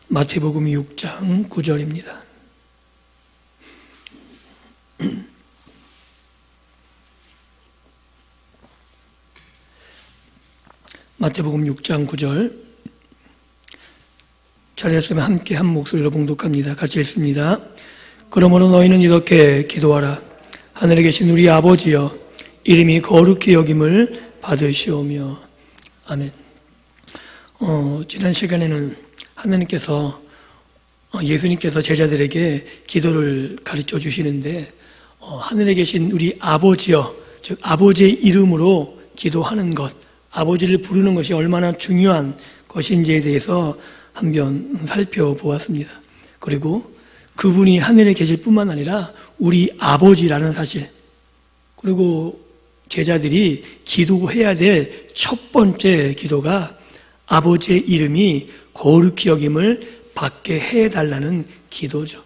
마태복음 6장 9절입니다. 마태복음 6장 9절 자리에서 함께 한 목소리로 봉독합니다. 같이 읽습니다. 그러므로 너희는 이렇게 기도하라. 하늘에 계신 우리 아버지여, 이름이 거룩히 여김을 받으시오며. 아멘. 지난 시간에는 하나님께서 예수님께서 제자들에게 기도를 가르쳐 주시는데 하늘에 계신 우리 아버지여, 즉 아버지의 이름으로 기도하는 것, 아버지를 부르는 것이 얼마나 중요한 것인지에 대해서 한번 살펴보았습니다. 그리고 그분이 하늘에 계실 뿐만 아니라 우리 아버지라는 사실, 그리고 제자들이 기도해야 될 첫 번째 기도가 아버지의 이름이 거룩히 여김을 받게 해달라는 기도죠.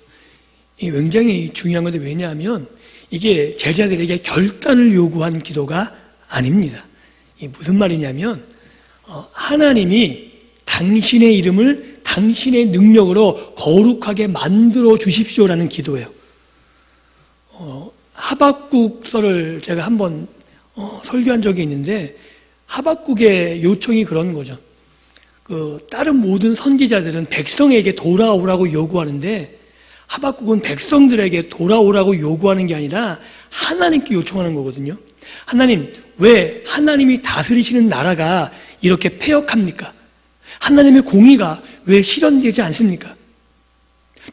이게 굉장히 중요한 건데, 왜냐하면 이게 제자들에게 결단을 요구한 기도가 아닙니다. 이게 무슨 말이냐면 하나님이 당신의 이름을 당신의 능력으로 거룩하게 만들어 주십시오라는 기도예요. 하박국서를 제가 한번 설교한 적이 있는데, 하박국의 요청이 그런 거죠. 다른 모든 선지자들은 백성에게 돌아오라고 요구하는데, 하박국은 백성들에게 돌아오라고 요구하는 게 아니라 하나님께 요청하는 거거든요. 하나님, 왜 하나님이 다스리시는 나라가 이렇게 패역합니까? 하나님의 공의가 왜 실현되지 않습니까?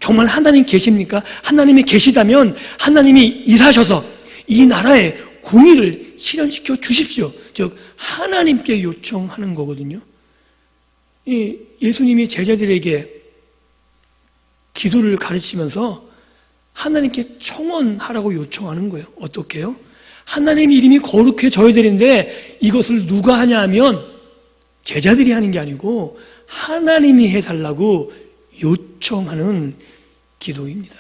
정말 하나님 계십니까? 하나님이 계시다면 하나님이 일하셔서 이 나라의 공의를 실현시켜 주십시오. 즉 하나님께 요청하는 거거든요. 예수님이 제자들에게 기도를 가르치면서 하나님께 청원하라고 요청하는 거예요. 어떻게 해요? 하나님 이름이 거룩해져야 되는데 이것을 누가 하냐 하면 제자들이 하는 게 아니고 하나님이 해달라고 요청하는 기도입니다.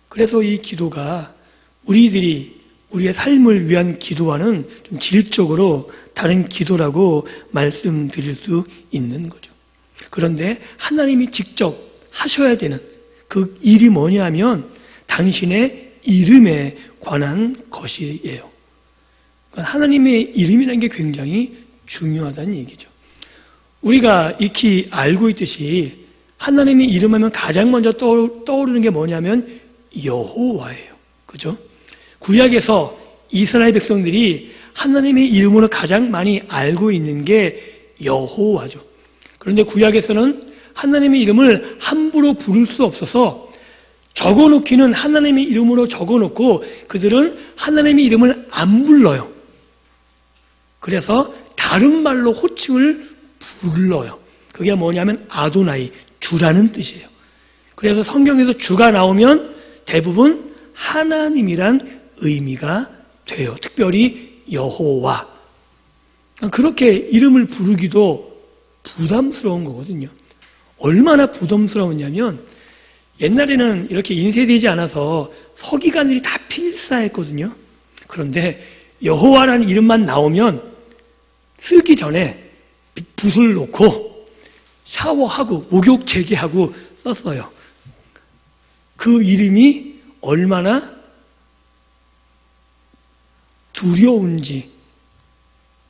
그래서 이 기도가 우리의 삶을 위한 기도와는 좀 질적으로 다른 기도라고 말씀드릴 수 있는 거죠. 그런데 하나님이 직접 하셔야 되는 그 일이 뭐냐 하면 당신의 이름에 관한 것이에요. 하나님의 이름이라는 게 굉장히 중요하다는 얘기죠. 우리가 익히 알고 있듯이 하나님의 이름하면 가장 먼저 떠오르는 게 뭐냐면 여호와예요. 그죠? 구약에서 이스라엘 백성들이 하나님의 이름으로 가장 많이 알고 있는 게 여호와죠. 그런데 구약에서는 하나님의 이름을 함부로 부를 수 없어서 적어놓기는 하나님의 이름으로 적어놓고 그들은 하나님의 이름을 안 불러요. 그래서 다른 말로 호칭을 불러요. 그게 뭐냐면 아도나이, 주라는 뜻이에요. 그래서 성경에서 주가 나오면 대부분 하나님이란 의미가 돼요. 특별히 여호와. 그렇게 이름을 부르기도 부담스러운 거거든요. 얼마나 부담스러웠냐면 옛날에는 이렇게 인쇄되지 않아서 서기관들이 다 필사했거든요. 그런데 여호와라는 이름만 나오면 쓰기 전에 붓을 놓고 샤워하고 목욕 재개하고 썼어요. 그 이름이 얼마나 두려운지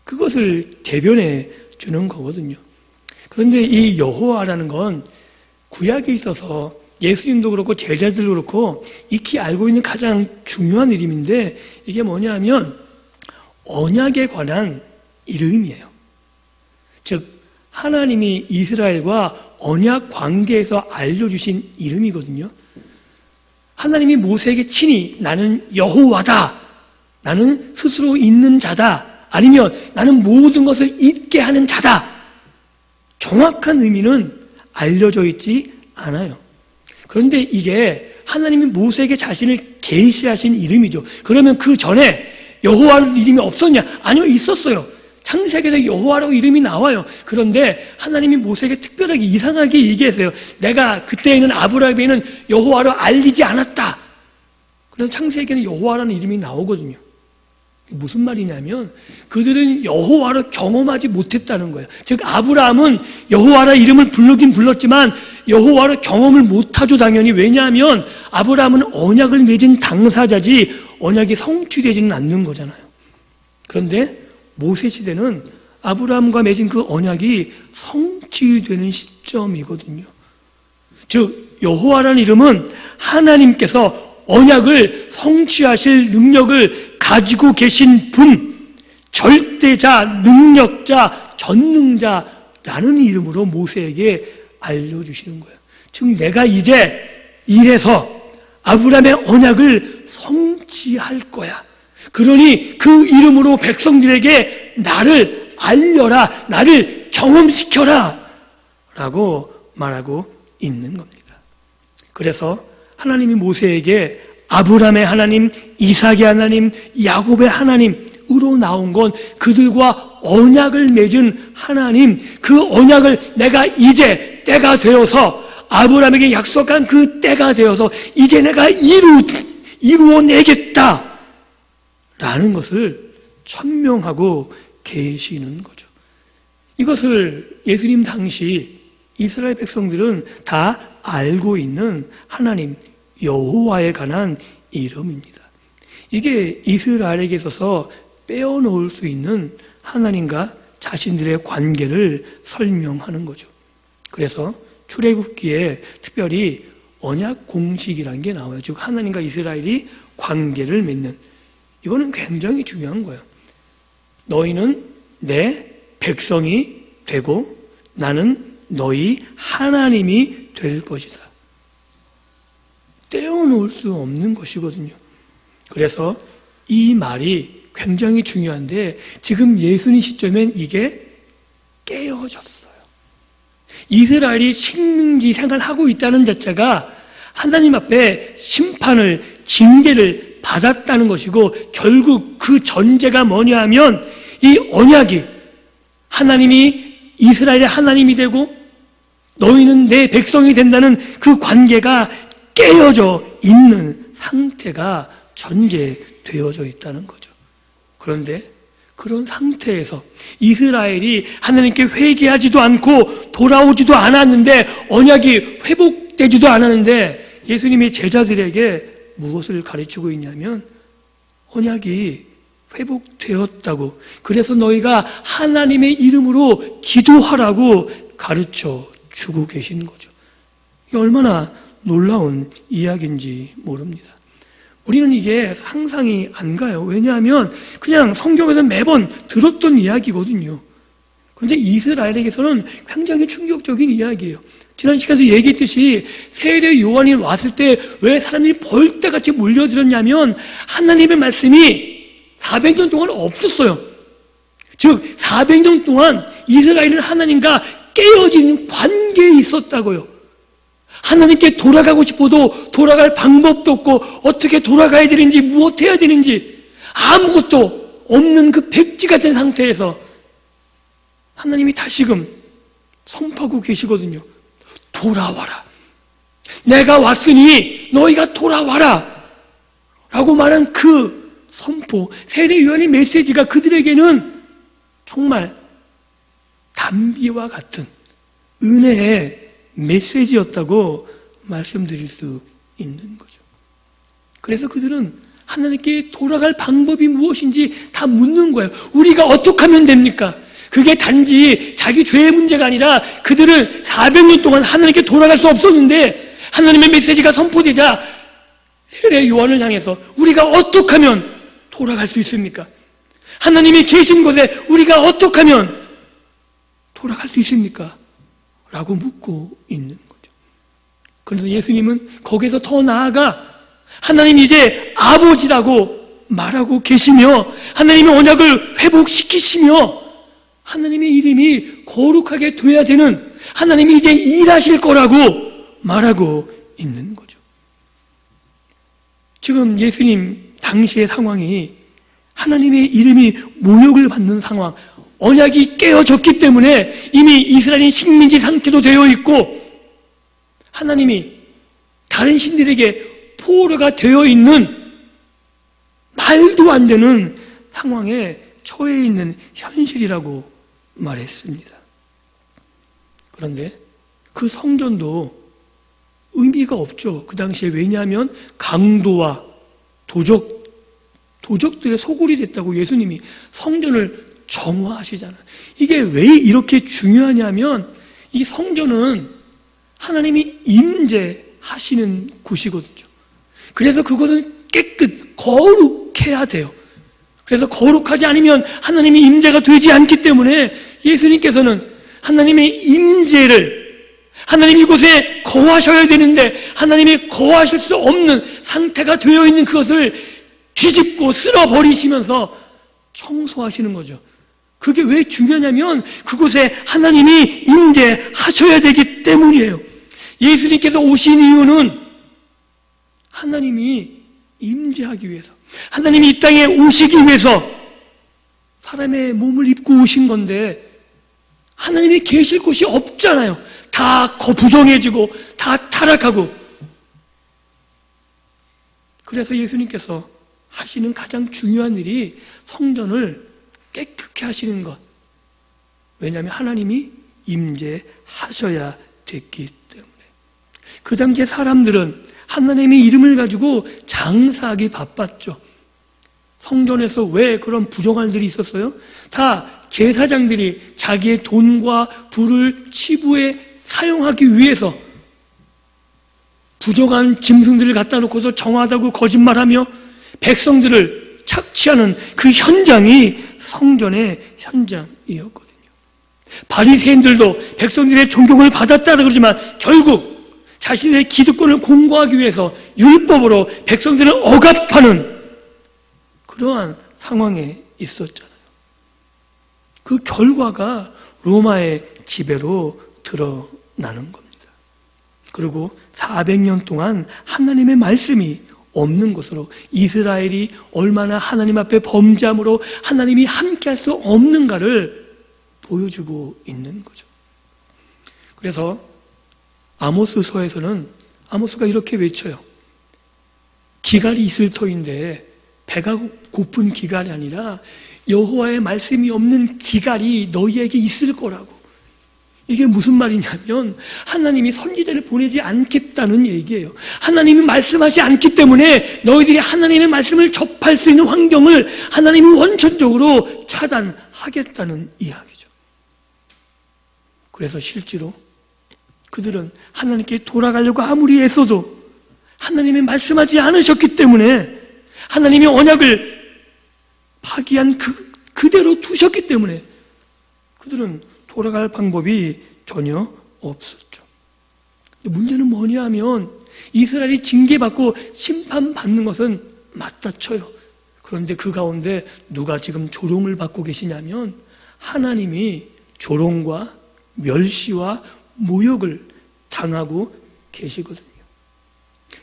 그것을 대변해 주는 거거든요. 그런데 이 여호와라는 건 구약에 있어서 예수님도 그렇고 제자들도 그렇고 익히 알고 있는 가장 중요한 이름인데, 이게 뭐냐 하면 언약에 관한 이름이에요. 즉 하나님이 이스라엘과 언약 관계에서 알려주신 이름이거든요. 하나님이 모세에게 친히 나는 여호와다, 나는 스스로 있는 자다, 아니면 나는 모든 것을 있게 하는 자다, 정확한 의미는 알려져 있지 않아요. 그런데 이게 하나님이 모세에게 자신을 계시하신 이름이죠. 그러면 그 전에 여호와라는 이름이 없었냐? 아니요, 있었어요. 창세기에서 여호와라고 이름이 나와요. 그런데 하나님이 모세에게 특별하게 이상하게 얘기했어요. 내가 그때에는 아브라함에는 여호와로 알리지 않았다. 그래서 창세기에는 여호와라는 이름이 나오거든요. 무슨 말이냐면 그들은 여호와를 경험하지 못했다는 거예요. 즉 아브라함은 여호와라 이름을 부르긴 불렀지만 여호와를 경험을 못하죠, 당연히. 왜냐하면 아브라함은 언약을 맺은 당사자지 언약이 성취되지는 않는 거잖아요. 그런데 모세 시대는 아브라함과 맺은 그 언약이 성취되는 시점이거든요. 즉 여호와라는 이름은 하나님께서 언약을 성취하실 능력을 가지고 계신 분, 절대자, 능력자, 전능자라는 이름으로 모세에게 알려주시는 거예요. 즉 내가 이제 이래서 아브라함의 언약을 성취할 거야. 그러니 그 이름으로 백성들에게 나를 알려라, 나를 경험시켜라 라고 말하고 있는 겁니다. 그래서 하나님이 모세에게 아브라함의 하나님, 이삭의 하나님, 야곱의 하나님으로 나온 건 그들과 언약을 맺은 하나님, 그 언약을 내가 이제 때가 되어서 아브라함에게 약속한 그 때가 되어서 이제 내가 이루어내겠다 라는 것을 천명하고 계시는 거죠. 이것을 예수님 당시 이스라엘 백성들은 다 알고 있는 하나님 여호와에 관한 이름입니다. 이게 이스라엘에게 있어서 빼어놓을 수 있는 하나님과 자신들의 관계를 설명하는 거죠. 그래서 출애굽기에 특별히 언약 공식이라는 게 나와요. 즉 하나님과 이스라엘이 관계를 맺는, 이거는 굉장히 중요한 거예요. 너희는 내 백성이 되고 나는 너희 하나님이 될 것이다. 떼어놓을 수 없는 것이거든요. 그래서 이 말이 굉장히 중요한데 지금 예수님 시점엔 이게 깨어졌어요. 이스라엘이 식민지 생활하고 있다는 자체가 하나님 앞에 심판을, 징계를 받았다는 것이고 결국 그 전제가 뭐냐 하면 이 언약이 하나님이 이스라엘의 하나님이 되고 너희는 내 백성이 된다는 그 관계가 깨어져 있는 상태가 전제되어져 있다는 거죠. 그런데 그런 상태에서 이스라엘이 하나님께 회개하지도 않고 돌아오지도 않았는데 언약이 회복되지도 않았는데 예수님이 제자들에게 무엇을 가르치고 있냐면 언약이 회복되었다고, 그래서 너희가 하나님의 이름으로 기도하라고 가르쳐 주고 계신 거죠. 이게 얼마나 놀라운 이야기인지 모릅니다. 우리는 이게 상상이 안 가요. 왜냐하면 그냥 성경에서 매번 들었던 이야기거든요. 그런데 이스라엘에게서는 굉장히 충격적인 이야기예요. 지난 시간에도 얘기했듯이 세례 요한이 왔을 때 왜 사람들이 벌떼같이 몰려들었냐면 하나님의 말씀이 400년 동안 없었어요. 즉 400년 동안 이스라엘은 하나님과 깨어진 관계에 있었다고요. 하나님께 돌아가고 싶어도 돌아갈 방법도 없고 어떻게 돌아가야 되는지 무엇해야 되는지 아무것도 없는 그 백지 같은 상태에서 하나님이 다시금 선포하고 계시거든요. 돌아와라. 내가 왔으니 너희가 돌아와라 라고 말한 그 선포, 세례 요한의 메시지가 그들에게는 정말 단비와 같은 은혜의 메시지였다고 말씀드릴 수 있는 거죠. 그래서 그들은 하나님께 돌아갈 방법이 무엇인지 다 묻는 거예요. 우리가 어떻게 하면 됩니까? 그게 단지 자기 죄의 문제가 아니라 그들은 400년 동안 하나님께 돌아갈 수 없었는데 하나님의 메시지가 선포되자 세례 요한을 향해서 우리가 어떻게 하면 돌아갈 수 있습니까? 하나님이 계신 곳에 우리가 어떻게 하면 돌아갈 수 있습니까? 라고 묻고 있는 거죠. 그래서 예수님은 거기서 더 나아가 하나님이 이제 아버지라고 말하고 계시며 하나님의 언약을 회복시키시며 하나님의 이름이 거룩하게 돼야 되는 하나님이 이제 일하실 거라고 말하고 있는 거죠. 지금 예수님 당시의 상황이 하나님의 이름이 모욕을 받는 상황, 언약이 깨어졌기 때문에 이미 이스라엘이 식민지 상태도 되어 있고 하나님이 다른 신들에게 포로가 되어 있는 말도 안 되는 상황에 처해 있는 현실이라고 말했습니다. 그런데 그 성전도 의미가 없죠. 그 당시에. 왜냐하면 강도와 도적들의 소굴이 됐다고 예수님이 성전을 정화하시잖아요. 이게 왜 이렇게 중요하냐면 이 성전은 하나님이 임재하시는 곳이거든요. 그래서 그것은 깨끗, 거룩해야 돼요. 그래서 거룩하지 않으면 하나님이 임재가 되지 않기 때문에 예수님께서는 하나님의 임재를, 하나님 이곳에 거하셔야 되는데 하나님이 거하실 수 없는 상태가 되어 있는 그것을 뒤집고 쓸어버리시면서 청소하시는 거죠. 그게 왜 중요하냐면 그곳에 하나님이 임재하셔야 되기 때문이에요. 예수님께서 오신 이유는 하나님이 임재하기 위해서, 하나님이 이 땅에 오시기 위해서 사람의 몸을 입고 오신 건데 하나님이 계실 곳이 없잖아요. 다 부정해지고 다 타락하고. 그래서 예수님께서 하시는 가장 중요한 일이 성전을 깨끗게 하시는 것. 왜냐하면 하나님이 임재하셔야 됐기 때문에. 그 당시에 사람들은 하나님의 이름을 가지고 장사하기 바빴죠. 성전에서 왜 그런 부정한 일이 있었어요? 다 제사장들이 자기의 돈과 부를 치부에 사용하기 위해서 부정한 짐승들을 갖다 놓고서 정하다고 거짓말하며 백성들을 착취하는 그 현장이 성전의 현장이었거든요. 바리새인들도 백성들의 존경을 받았다 그러지만 결국 자신의 기득권을 공고하기 위해서 율법으로 백성들을 억압하는 그러한 상황에 있었잖아요. 그 결과가 로마의 지배로 드러나는 겁니다. 그리고 400년 동안 하나님의 말씀이 없는 것으로 이스라엘이 얼마나 하나님 앞에 범죄함으로 하나님이 함께할 수 없는가를 보여주고 있는 거죠. 그래서 아모스서에서는 아모스가 이렇게 외쳐요. 기갈이 있을 터인데 배가 고픈 기갈이 아니라 여호와의 말씀이 없는 기갈이 너희에게 있을 거라고. 이게 무슨 말이냐면 하나님이 선지자를 보내지 않겠다는 얘기예요. 하나님이 말씀하지 않기 때문에 너희들이 하나님의 말씀을 접할 수 있는 환경을 하나님이 원천적으로 차단하겠다는 이야기죠. 그래서 실제로 그들은 하나님께 돌아가려고 아무리 애써도 하나님이 말씀하지 않으셨기 때문에 하나님의 언약을 파기한 그대로 두셨기 때문에 그들은 돌아갈 방법이 전혀 없었죠. 문제는 뭐냐 하면 이스라엘이 징계받고 심판받는 것은 맞다 쳐요. 그런데 그 가운데 누가 지금 조롱을 받고 계시냐면 하나님이 조롱과 멸시와 모욕을 당하고 계시거든요.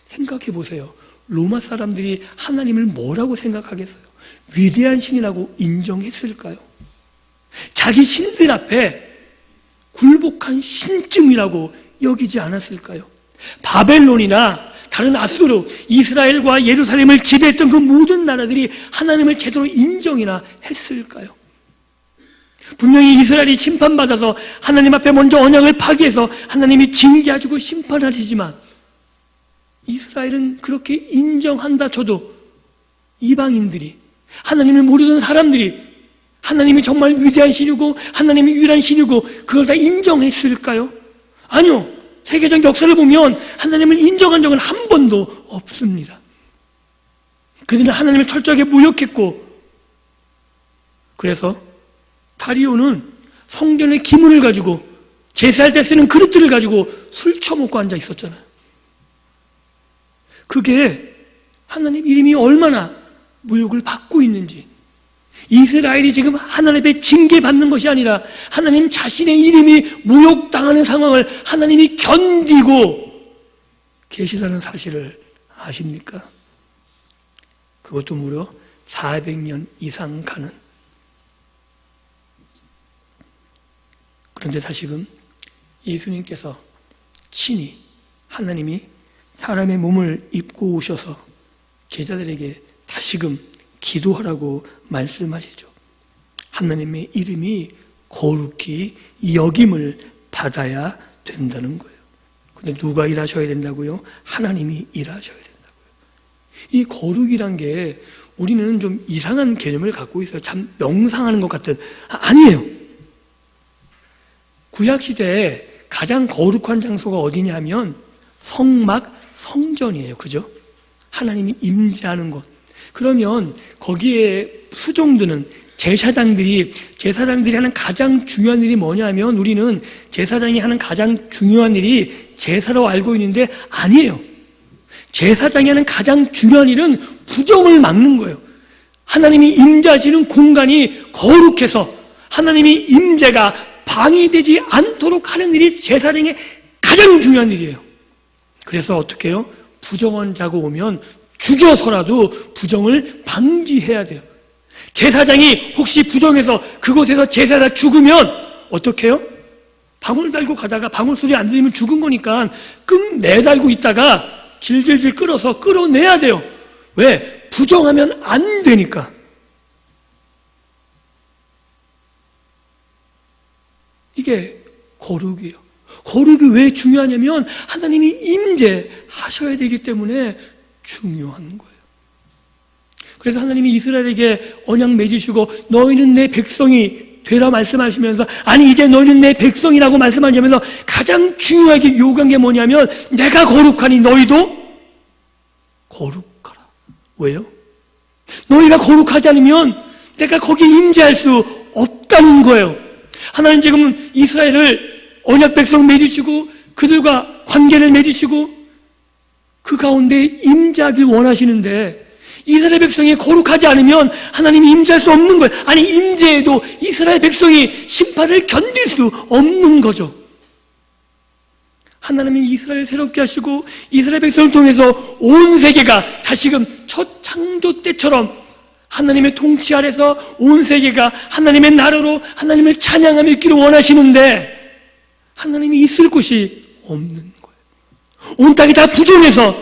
생각해 보세요. 로마 사람들이 하나님을 뭐라고 생각하겠어요? 위대한 신이라고 인정했을까요? 자기 신들 앞에 굴복한 신쯤이라고 여기지 않았을까요? 바벨론이나 다른 아수르, 이스라엘과 예루살렘을 지배했던 그 모든 나라들이 하나님을 제대로 인정이나 했을까요? 분명히 이스라엘이 심판받아서 하나님 앞에 먼저 언약을 파기해서 하나님이 징계하시고 심판하시지만 이스라엘은 그렇게 인정한다 쳐도 이방인들이, 하나님을 모르는 사람들이 하나님이 정말 위대한 신이고 하나님이 유일한 신이고 그걸 다 인정했을까요? 아니요. 세계적 역사를 보면 하나님을 인정한 적은 한 번도 없습니다. 그들은 하나님을 철저하게 모욕했고, 그래서 다리오는 성전의 기문을 가지고 제사할 때 쓰는 그릇들을 가지고 술 처먹고 앉아 있었잖아요. 그게 하나님 이름이 얼마나 모욕을 받고 있는지, 이스라엘이 지금 하나님의 징계받는 것이 아니라 하나님 자신의 이름이 모욕당하는 상황을 하나님이 견디고 계시다는 사실을 아십니까? 그것도 무려 400년 이상 가는. 그런데 다시금 예수님께서 친히 하나님이 사람의 몸을 입고 오셔서 제자들에게 다시금 기도하라고 말씀하시죠. 하나님의 이름이 거룩히 여김을 받아야 된다는 거예요. 근데 누가 일하셔야 된다고요? 하나님이 일하셔야 된다고요. 이 거룩이란 게 우리는 좀 이상한 개념을 갖고 있어요. 참 명상하는 것 같은. 아니에요. 구약시대에 가장 거룩한 장소가 어디냐면 성막, 성전이에요. 그죠? 하나님이 임재하는 곳. 그러면 거기에 수종드는 제사장들이 하는 가장 중요한 일이 뭐냐면 우리는 제사장이 하는 가장 중요한 일이 제사로 알고 있는데 아니에요. 제사장이 하는 가장 중요한 일은 부정을 막는 거예요. 하나님이 임재하시는 공간이 거룩해서 하나님이 임재가 방해되지 않도록 하는 일이 제사장의 가장 중요한 일이에요. 그래서 어떻게 해요? 부정한 자가 오면 죽여서라도 부정을 방지해야 돼요. 제사장이 혹시 부정해서 그곳에서 제사가 죽으면 어떻게 해요? 방울 달고 가다가 방울 소리 안 들리면 죽은 거니까 끈 매달고 있다가 질질질 끌어서 끌어내야 돼요. 왜? 부정하면 안 되니까. 이게 거룩이에요. 거룩이 왜 중요하냐면 하나님이 임재하셔야 되기 때문에 중요한 거예요. 그래서 하나님이 이스라엘에게 언약 맺으시고 너희는 내 백성이 되라 말씀하시면서 아니 이제 너희는 내 백성이라고 말씀하시면서 가장 중요하게 요구한 게 뭐냐면 내가 거룩하니 너희도 거룩하라. 왜요? 너희가 거룩하지 않으면 내가 거기에 임재할 수 없다는 거예요. 하나님 지금 이스라엘을 언약 백성 맺으시고 그들과 관계를 맺으시고 그 가운데 임재하길 원하시는데 이스라엘 백성이 거룩하지 않으면 하나님이 임재할 수 없는 거예요. 아니 임재해도 이스라엘 백성이 심판을 견딜 수 없는 거죠. 하나님이 이스라엘을 새롭게 하시고 이스라엘 백성을 통해서 온 세계가 다시금 첫 창조 때처럼 하나님의 통치 아래서 온 세계가 하나님의 나라로 하나님을 찬양하며 있기를 원하시는데 하나님이 있을 곳이 없는 거예요. 온 땅이 다 부정해서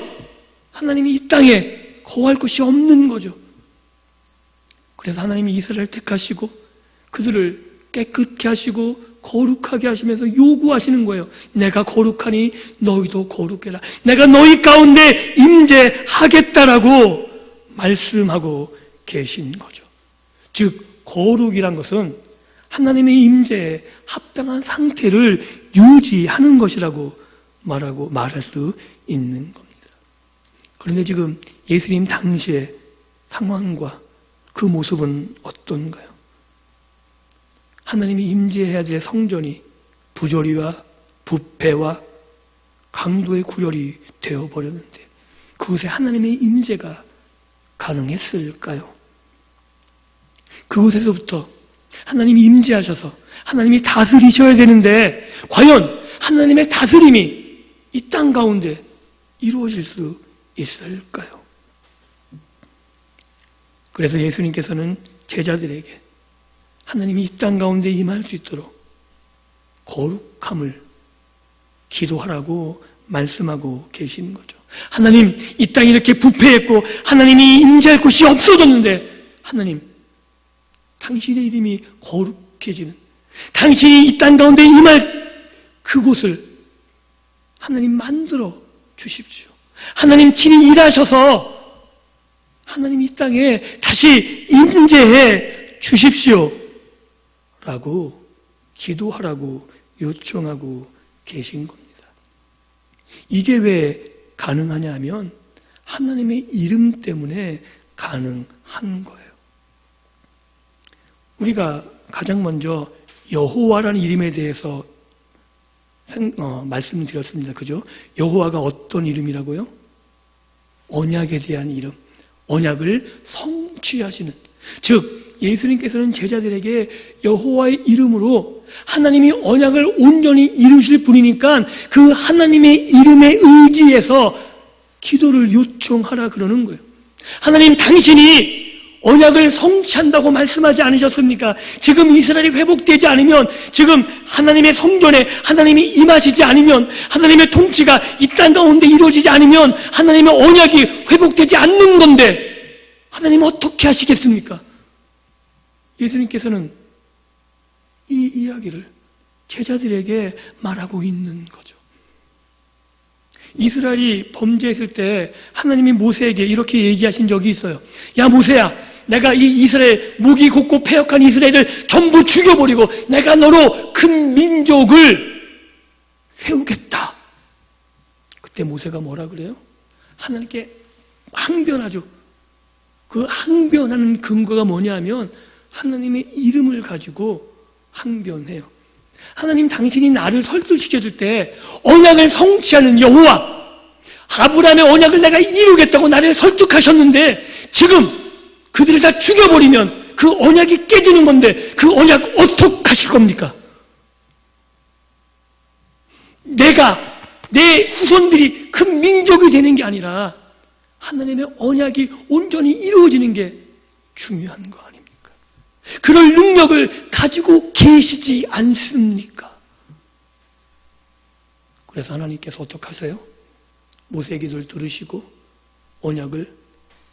하나님이 이 땅에 거할 곳이 없는 거죠. 그래서 하나님이 이스라엘을 택하시고 그들을 깨끗게 하시고 거룩하게 하시면서 요구하시는 거예요. 내가 거룩하니 너희도 거룩해라. 내가 너희 가운데 임재하겠다라고 말씀하고 계신 거죠. 즉 거룩이란 것은 하나님의 임재에 합당한 상태를 유지하는 것이라고 말할 수 있는 겁니다. 그런데 지금 예수님 당시의 상황과 그 모습은 어떤가요? 하나님이 임재해야 될 성전이 부조리와 부패와 강도의 구열이 되어버렸는데 그곳에 하나님의 임재가 가능했을까요? 그곳에서부터 하나님이 임재하셔서 하나님이 다스리셔야 되는데 과연 하나님의 다스림이 이 땅 가운데 이루어질 수 있을까요? 그래서 예수님께서는 제자들에게 하나님이 이 땅 가운데 임할 수 있도록 거룩함을 기도하라고 말씀하고 계시는 거죠. 하나님, 이 땅이 이렇게 부패했고 하나님이 임재할 곳이 없어졌는데 하나님, 당신의 이름이 거룩해지는 당신이 이 땅 가운데 임할 그곳을 하나님 만들어 주십시오. 하나님 친히 일하셔서 하나님 이 땅에 다시 임재해 주십시오 라고 기도하라고 요청하고 계신 겁니다. 이게 왜 가능하냐 하면 하나님의 이름 때문에 가능한 거예요. 우리가 가장 먼저 여호와라는 이름에 대해서 말씀드렸습니다. 그죠? 여호와가 어떤 이름이라고요? 언약에 대한 이름. 언약을 성취하시는. 즉 예수님께서는 제자들에게 여호와의 이름으로 하나님이 언약을 온전히 이루실 분이니까 그 하나님의 이름에 의지해서 기도를 요청하라 그러는 거예요. 하나님 당신이 언약을 성취한다고 말씀하지 않으셨습니까? 지금 이스라엘이 회복되지 않으면 지금 하나님의 성전에 하나님이 임하시지 않으면 하나님의 통치가 이 땅 가운데 이루어지지 않으면 하나님의 언약이 회복되지 않는 건데 하나님 어떻게 하시겠습니까? 예수님께서는 이 이야기를 제자들에게 말하고 있는 거죠. 이스라엘이 범죄했을 때 하나님이 모세에게 이렇게 얘기하신 적이 있어요. 야 모세야, 내가 이 이스라엘 무기 곱고 패역한 이스라엘을 전부 죽여버리고 내가 너로 큰 민족을 세우겠다. 그때 모세가 뭐라 그래요? 하나님께 항변하죠. 그 항변하는 근거가 뭐냐면 하나님의 이름을 가지고 항변해요. 하나님, 당신이 나를 설득시켜줄 때 언약을 성취하는 여호와, 아브라함의 언약을 내가 이루겠다고 나를 설득하셨는데 지금 그들을 다 죽여버리면 그 언약이 깨지는 건데 그 언약 어떻게 하실 겁니까? 내 후손들이 큰 민족이 되는 게 아니라 하나님의 언약이 온전히 이루어지는 게 중요한 거 아닙니까? 그럴 능력을 가지고 계시지 않습니까? 그래서 하나님께서 어떻게 하세요? 모세의 기도를 들으시고 언약을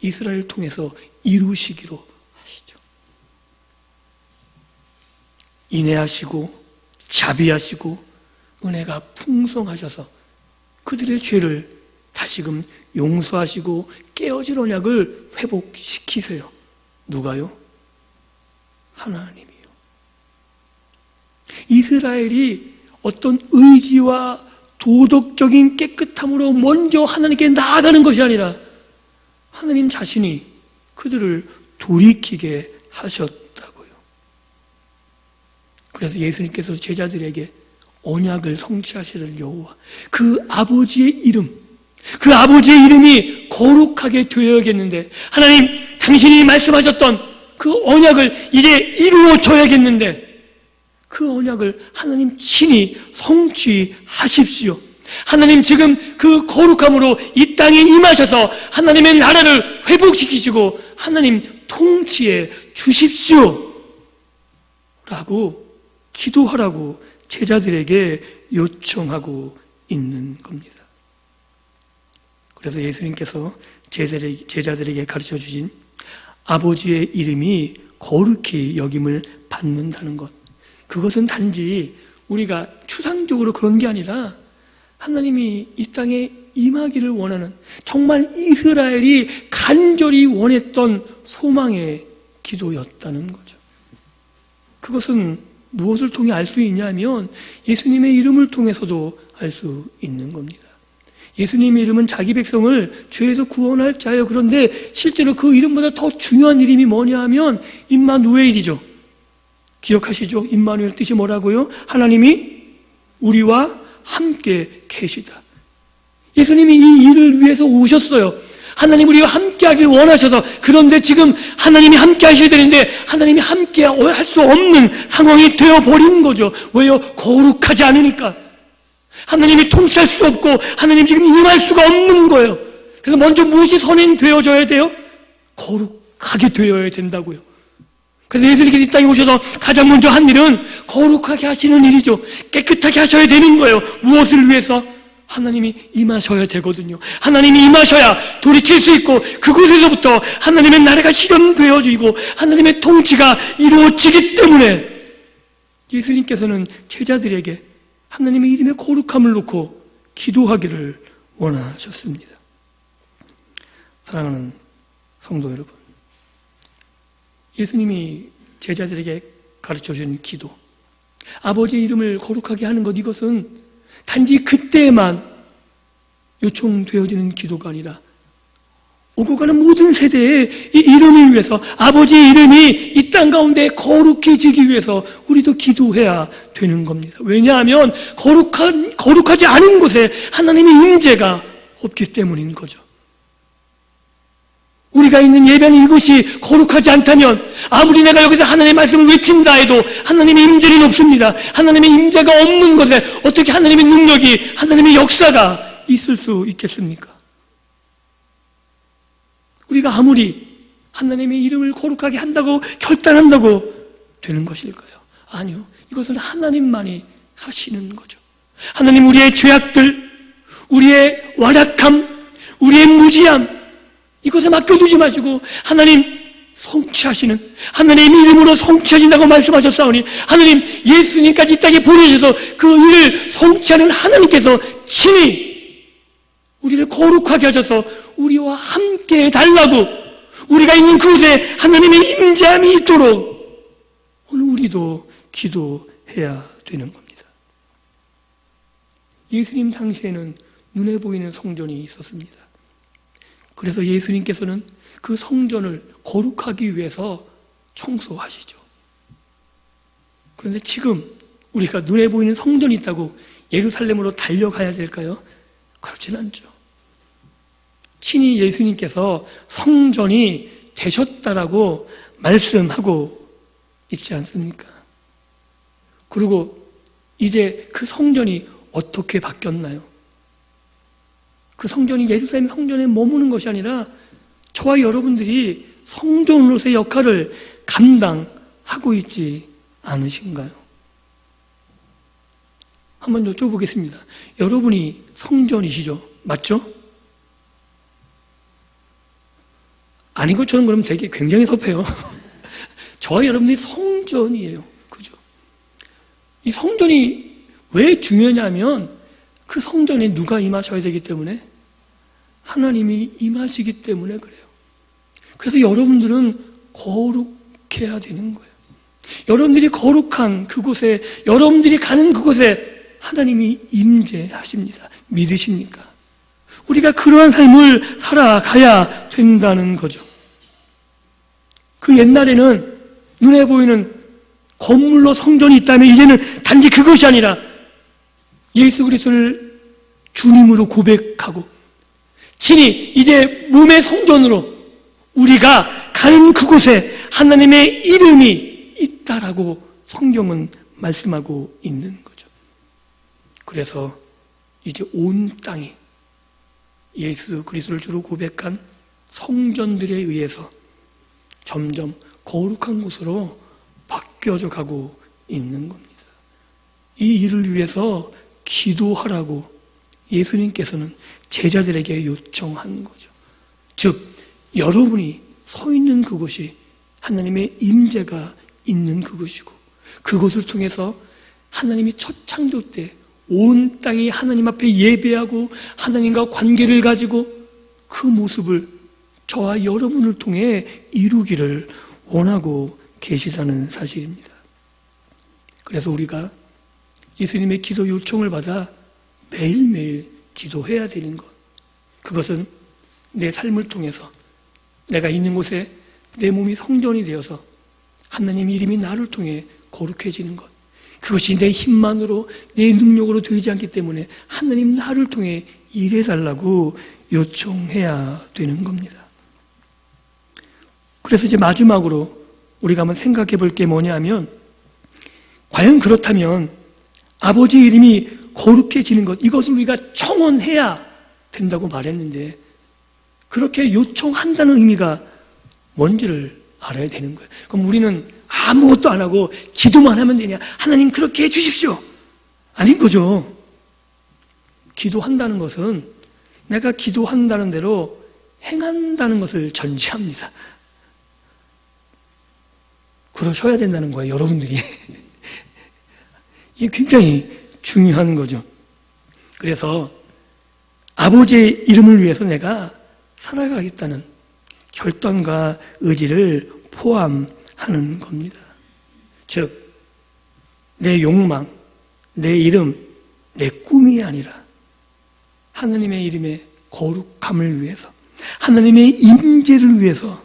이스라엘을 통해서 이루시기로 하시죠. 인내하시고 자비하시고 은혜가 풍성하셔서 그들의 죄를 다시금 용서하시고 깨어진 언약을 회복시키세요. 누가요? 하나님이요. 이스라엘이 어떤 의지와 도덕적인 깨끗함으로 먼저 하나님께 나아가는 것이 아니라 하나님 자신이 그들을 돌이키게 하셨다고요. 그래서 예수님께서 제자들에게 언약을 성취하시는 여호와, 그 아버지의 이름, 그 아버지의 이름이 거룩하게 되어야겠는데 하나님, 당신이 말씀하셨던 그 언약을 이제 이루어져야겠는데 그 언약을 하나님 친히 성취하십시오. 하나님, 지금 그 거룩함으로 이 땅에 임하셔서 하나님의 나라를 회복시키시고 하나님 통치해 주십시오 라고 기도하라고 제자들에게 요청하고 있는 겁니다. 그래서 예수님께서 제자들에게 가르쳐 주신 아버지의 이름이 거룩히 여김을 받는다는 것, 그것은 단지 우리가 추상적으로 그런 게 아니라 하나님이 이 땅에 임하기를 원하는, 정말 이스라엘이 간절히 원했던 소망의 기도였다는 거죠. 그것은 무엇을 통해 알 수 있냐면 예수님의 이름을 통해서도 알 수 있는 겁니다. 예수님의 이름은 자기 백성을 죄에서 구원할 자예요. 그런데 실제로 그 이름보다 더 중요한 이름이 뭐냐 하면 임마누엘이죠. 기억하시죠? 임마누엘 뜻이 뭐라고요? 하나님이 우리와 함께 계시다. 예수님이 이 일을 위해서 오셨어요. 하나님 우리와 함께 하길 원하셔서. 그런데 지금 하나님이 함께 하셔야 되는데 하나님이 함께 할 수 없는 상황이 되어버린 거죠. 왜요? 거룩하지 않으니까. 하나님이 통치할 수 없고 하나님 지금 임할 수가 없는 거예요. 그래서 먼저 무엇이 선행되어져야 돼요? 거룩하게 되어야 된다고요. 그래서 예수님께서 이 땅에 오셔서 가장 먼저 한 일은 거룩하게 하시는 일이죠. 깨끗하게 하셔야 되는 거예요. 무엇을 위해서? 하나님이 임하셔야 되거든요. 하나님이 임하셔야 돌이킬 수 있고 그곳에서부터 하나님의 나라가 실현되어지고 하나님의 통치가 이루어지기 때문에 예수님께서는 제자들에게 하나님의 이름의 거룩함을 놓고 기도하기를 원하셨습니다. 사랑하는 성도 여러분, 예수님이 제자들에게 가르쳐준 기도, 아버지의 이름을 거룩하게 하는 것, 이것은 단지 그때만 요청되어지는 기도가 아니라 오고 가는 모든 세대의 이 이름을 위해서, 아버지의 이름이 이 땅 가운데 거룩해지기 위해서 우리도 기도해야 되는 겁니다. 왜냐하면 거룩하지 않은 곳에 하나님의 임재가 없기 때문인 거죠. 우리가 있는 예배하는 이곳이 거룩하지 않다면 아무리 내가 여기서 하나님의 말씀을 외친다 해도 하나님의 임재는 없습니다. 하나님의 임재가 없는 곳에 어떻게 하나님의 능력이, 하나님의 역사가 있을 수 있겠습니까? 우리가 아무리 하나님의 이름을 거룩하게 한다고 결단한다고 되는 것일까요? 아니요. 이것은 하나님만이 하시는 거죠. 하나님, 우리의 죄악들, 우리의 완악함, 우리의 무지함, 이것에 맡겨두지 마시고 하나님 성취하시는, 하나님의 이름으로 성취하신다고 말씀하셨사오니 하나님 예수님까지 이 땅에 보내셔서 그 일을 성취하는 하나님께서 친히 우리를 거룩하게 하셔서 우리와 함께 해달라고, 우리가 있는 그곳에 하나님의 임재함이 있도록 오늘 우리도 기도해야 되는 겁니다. 예수님 당시에는 눈에 보이는 성전이 있었습니다. 그래서 예수님께서는 그 성전을 거룩하기 위해서 청소하시죠. 그런데 지금 우리가 눈에 보이는 성전이 있다고 예루살렘으로 달려가야 될까요? 그렇진 않죠. 친히 예수님께서 성전이 되셨다라고 말씀하고 있지 않습니까? 그리고 이제 그 성전이 어떻게 바뀌었나요? 그 성전이 예루살렘 성전에 머무는 것이 아니라 저와 여러분들이 성전으로서의 역할을 감당하고 있지 않으신가요? 한번 여쭤보겠습니다. 여러분이 성전이시죠? 맞죠? 아닌 것처럼 그러면 되게 굉장히 섭해요. 저와 여러분들이 성전이에요. 그죠? 이 성전이 왜 중요하냐면 그 성전에 누가 임하셔야 되기 때문에, 하나님이 임하시기 때문에 그래요. 그래서 여러분들은 거룩해야 되는 거예요. 여러분들이 거룩한 그곳에, 여러분들이 가는 그곳에 하나님이 임재하십니다. 믿으십니까? 우리가 그러한 삶을 살아가야 된다는 거죠. 그 옛날에는 눈에 보이는 건물로 성전이 있다면 이제는 단지 그것이 아니라 예수 그리스도를 주님으로 고백하고 친히 이제 몸의 성전으로 우리가 가는 그곳에 하나님의 이름이 있다라고 성경은 말씀하고 있는 거죠. 그래서 이제 온 땅이 예수 그리스도를 주로 고백한 성전들에 의해서 점점 거룩한 곳으로 바뀌어져 가고 있는 겁니다. 이 일을 위해서 기도하라고 예수님께서는 제자들에게 요청한 거죠. 즉 여러분이 서 있는 그곳이 하나님의 임재가 있는 그곳이고, 그곳을 통해서 하나님이 첫 창조 때 온 땅이 하나님 앞에 예배하고 하나님과 관계를 가지고 그 모습을 저와 여러분을 통해 이루기를 원하고 계시다는 사실입니다. 그래서 우리가 예수님의 기도 요청을 받아 매일매일 기도해야 되는 것, 그것은 내 삶을 통해서 내가 있는 곳에 내 몸이 성전이 되어서 하나님 이름이 나를 통해 거룩해지는 것, 그것이 내 힘만으로 내 능력으로 되지 않기 때문에 하나님 나를 통해 일해달라고 요청해야 되는 겁니다. 그래서 이제 마지막으로 우리가 한번 생각해 볼 게 뭐냐면, 과연 그렇다면 아버지 이름이 거룩해지는 것, 이것을 우리가 청원해야 된다고 말했는데 그렇게 요청한다는 의미가 뭔지를 알아야 되는 거예요. 그럼 우리는 아무것도 안 하고 기도만 하면 되냐? 하나님 그렇게 해 주십시오. 아닌 거죠. 기도한다는 것은 내가 기도한다는 대로 행한다는 것을 전제합니다. 그러셔야 된다는 거예요, 여러분들이. 이게 굉장히 중요한 거죠. 그래서 아버지의 이름을 위해서 내가 살아가겠다는 결단과 의지를 포함하는 겁니다. 즉, 내 욕망, 내 이름, 내 꿈이 아니라 하나님의 이름의 거룩함을 위해서, 하나님의 임재를 위해서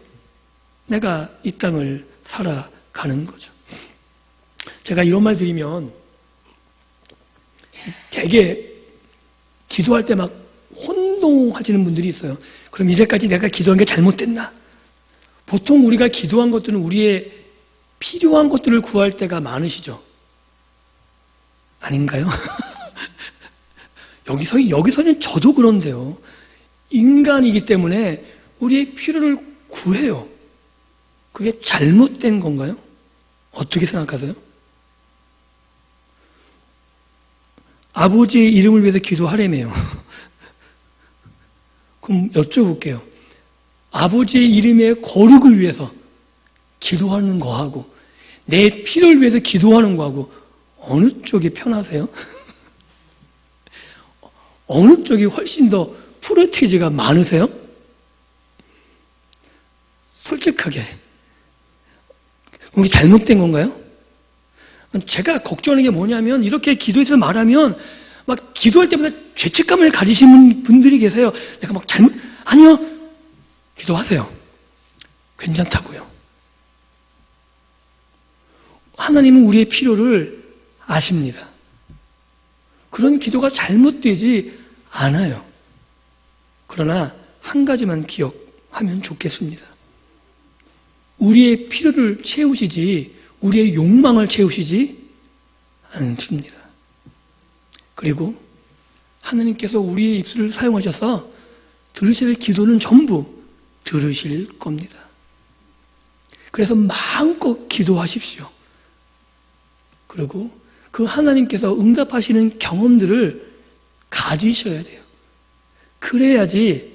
내가 이 땅을 살아가는 거죠. 제가 이런 말 드리면 되게 기도할 때 막 혼동하시는 분들이 있어요. 그럼 이제까지 내가 기도한 게 잘못됐나? 보통 우리가 기도한 것들은 우리의 필요한 것들을 구할 때가 많으시죠? 아닌가요? 여기서는 저도 그런데요. 인간이기 때문에 우리의 필요를 구해요. 그게 잘못된 건가요? 어떻게 생각하세요? 아버지의 이름을 위해서 기도하래매요. 그럼 여쭤볼게요. 아버지의 이름의 거룩을 위해서 기도하는 거하고 내 필요를 위해서 기도하는 거하고 어느 쪽이 편하세요? 어느 쪽이 훨씬 더 프로테이즈가 많으세요? 솔직하게. 우리 잘못된 건가요? 제가 걱정하는 게 뭐냐면 이렇게 기도해서 말하면 막 기도할 때마다 죄책감을 가지시는 분들이 계세요. 내가 막 아니요. 기도하세요. 괜찮다고요. 하나님은 우리의 필요를 아십니다. 그런 기도가 잘못되지 않아요. 그러나 한 가지만 기억하면 좋겠습니다. 우리의 필요를 채우시지 우리의 욕망을 채우시지 않습니다. 그리고 하나님께서 우리의 입술을 사용하셔서 들으셔야 될 기도는 전부 들으실 겁니다. 그래서 마음껏 기도하십시오. 그리고 그 하나님께서 응답하시는 경험들을 가지셔야 돼요. 그래야지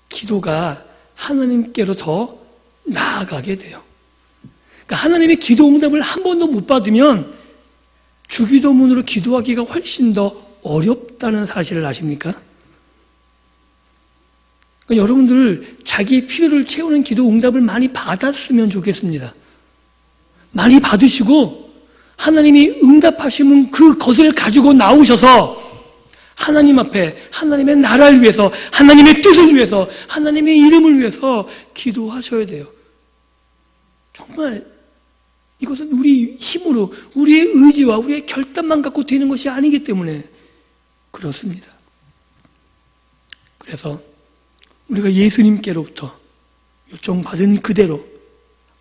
기도가 하나님께로 더 나아가게 돼요. 그러니까 하나님의 기도 응답을 한 번도 못 받으면 주기도문으로 기도하기가 훨씬 더 어렵다는 사실을 아십니까? 그러니까 여러분들 자기의 필요를 채우는 기도 응답을 많이 받았으면 좋겠습니다. 많이 받으시고 하나님이 응답하시면 그것을 가지고 나오셔서 하나님 앞에 하나님의 나라를 위해서 하나님의 뜻을 위해서 하나님의 이름을 위해서 기도하셔야 돼요. 정말 이것은 우리 힘으로 우리의 의지와 우리의 결단만 갖고 되는 것이 아니기 때문에 그렇습니다. 그래서 우리가 예수님께로부터 요청받은 그대로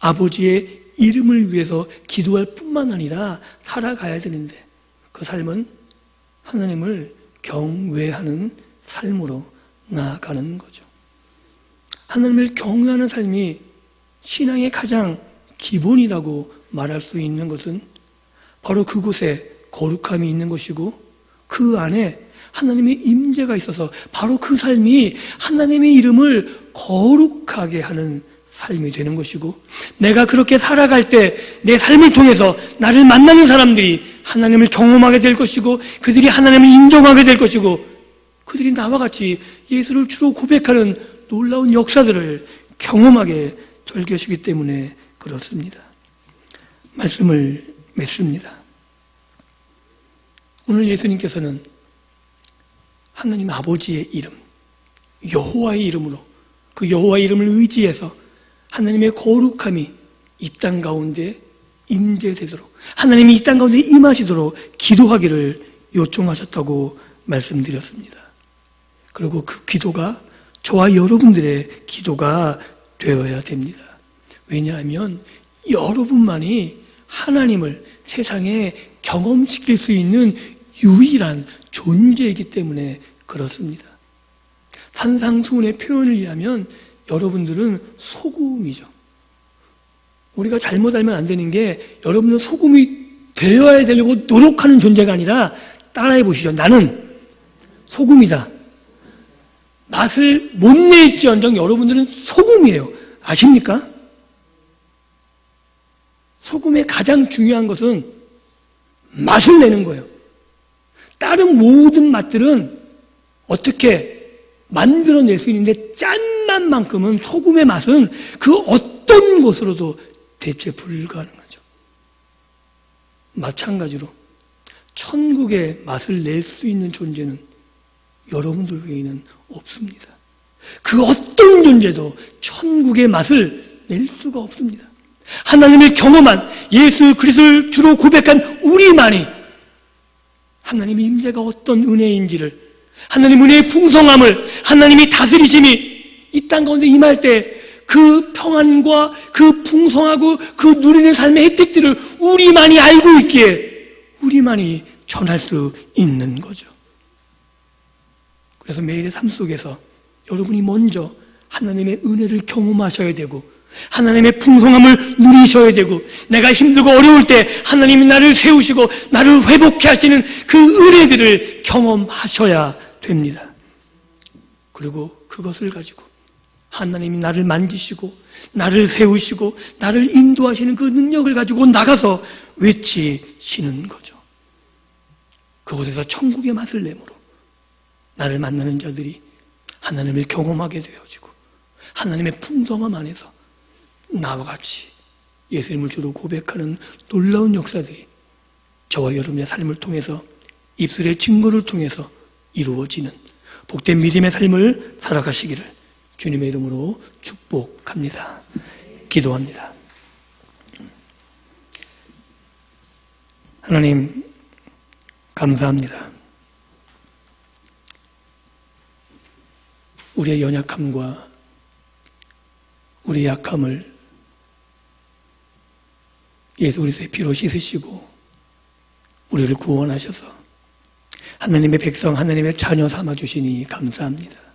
아버지의 이름을 위해서 기도할 뿐만 아니라 살아가야 되는데 그 삶은 하나님을 경외하는 삶으로 나아가는 거죠. 하나님을 경외하는 삶이 신앙의 가장 기본이라고 말할 수 있는 것은 바로 그곳에 거룩함이 있는 것이고 그 안에 하나님의 임재가 있어서 바로 그 삶이 하나님의 이름을 거룩하게 하는 삶이 되는 것이고 내가 그렇게 살아갈 때 내 삶을 통해서 나를 만나는 사람들이 하나님을 경험하게 될 것이고 그들이 하나님을 인정하게 될 것이고 그들이 나와 같이 예수를 주로 고백하는 놀라운 역사들을 경험하게 될 것이기 때문에 그렇습니다. 말씀을 맺습니다. 오늘 예수님께서는 하나님 아버지의 이름, 여호와의 이름으로 그 여호와의 이름을 의지해서 하나님의 거룩함이 이 땅 가운데 임재되도록 하나님이 이 땅 가운데 임하시도록 기도하기를 요청하셨다고 말씀드렸습니다. 그리고 그 기도가 저와 여러분들의 기도가 되어야 됩니다. 왜냐하면 여러분만이 하나님을 세상에 경험시킬 수 있는 유일한 존재이기 때문에 그렇습니다. 산상수훈의 표현을 위하면 여러분들은 소금이죠. 우리가 잘못 알면 안 되는 게 여러분은 소금이 되어야 되려고 노력하는 존재가 아니라 따라해 보시죠. 나는 소금이다. 맛을 못 낼지언정 여러분들은 소금이에요. 아십니까? 소금의 가장 중요한 것은 맛을 내는 거예요. 다른 모든 맛들은 어떻게 만들어낼 수 있는데 짠맛만큼은 소금의 맛은 그 어떤 것으로도 대체 불가능하죠. 마찬가지로 천국의 맛을 낼 수 있는 존재는 여러분들 외에는 없습니다. 그 어떤 존재도 천국의 맛을 낼 수가 없습니다. 하나님을 경험한 예수 그리스도를 주로 고백한 우리만이 하나님의 임재가 어떤 은혜인지를 하나님 은혜의 풍성함을 하나님이 다스리심이 이 땅 가운데 임할 때 그 평안과 그 풍성하고 그 누리는 삶의 혜택들을 우리만이 알고 있기에 우리만이 전할 수 있는 거죠. 그래서 매일의 삶 속에서 여러분이 먼저 하나님의 은혜를 경험하셔야 되고 하나님의 풍성함을 누리셔야 되고 내가 힘들고 어려울 때 하나님이 나를 세우시고 나를 회복해 하시는 그 은혜들을 경험하셔야 됩니다. 그리고 그것을 가지고 하나님이 나를 만지시고 나를 세우시고 나를 인도하시는 그 능력을 가지고 나가서 외치시는 거죠. 그곳에서 천국의 맛을 내므로 나를 만나는 자들이 하나님을 경험하게 되어지고 하나님의 풍성함 안에서 나와 같이 예수님을 주로 고백하는 놀라운 역사들이 저와 여러분의 삶을 통해서 입술의 증거를 통해서 이루어지는 복된 믿음의 삶을 살아가시기를 주님의 이름으로 축복합니다. 기도합니다. 하나님 감사합니다. 우리의 연약함과 우리의 약함을 예수 그리스도의 피로 씻으시고 우리를 구원하셔서 하나님의 백성, 하나님의 자녀 삼아주시니 감사합니다.